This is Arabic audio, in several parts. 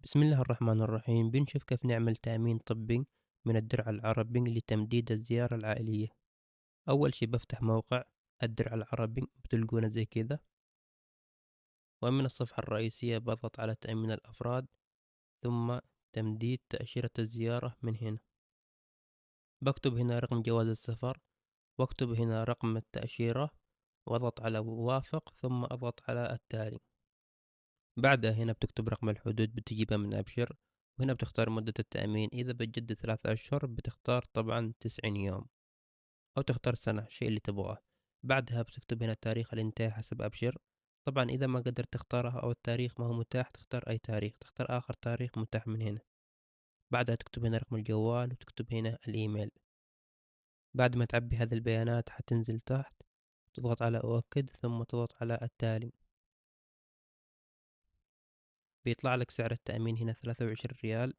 بسم الله الرحمن الرحيم بنشوف كيف نعمل تأمين طبي من الدرع العربي لتمديد الزيارة العائلية. أول شي بفتح موقع الدرع العربي بتلقونه زي كذا، ومن الصفحة الرئيسية بضغط على تأمين الأفراد، ثم تمديد تأشيرة الزيارة من هنا. بكتب هنا رقم جواز السفر، واكتب هنا رقم التأشيرة، واضغط على وافق ثم اضغط على التالي. بعدها هنا بتكتب رقم الحدود بتجيبها من أبشر، وهنا بتختار مدة التأمين. إذا بتجدد 3 أشهر بتختار طبعا 90 يوم، أو تختار سنة، الشيء اللي تبغاه. بعدها بتكتب هنا تاريخ الانتهاء حسب أبشر. طبعا إذا ما قدرت تختارها أو التاريخ ما هو متاح تختار أي تاريخ، تختار آخر تاريخ متاح من هنا. بعدها تكتب هنا رقم الجوال وتكتب هنا الإيميل. بعد ما تعبي هذه البيانات حتنزل تحت، تضغط على أؤكد ثم تضغط على التالي. بيطلع لك سعر التأمين هنا 23 ريال،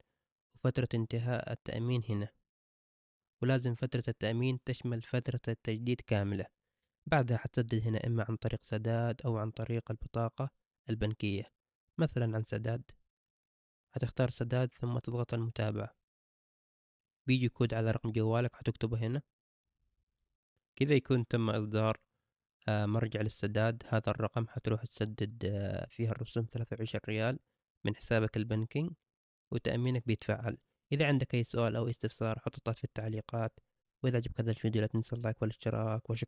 وفترة انتهاء التأمين هنا. ولازم فترة التأمين تشمل فترة التجديد كاملة. بعدها حتسدد هنا إما عن طريق سداد أو عن طريق البطاقة البنكية. مثلا عن سداد هتختار سداد ثم تضغط المتابعة. بيجي كود على رقم جوالك حتكتبه هنا. كذا يكون تم إصدار مرجع للسداد. هذا الرقم حتروح تسدد فيها الرسوم 23 ريال من حسابك البنكي، وتأمينك بيتفعل. إذا عندك أي سؤال أو استفسار حطه تحت في التعليقات. وإذا عجبك هذا الفيديو لا تنسى اللايك والاشتراك، وشكرا.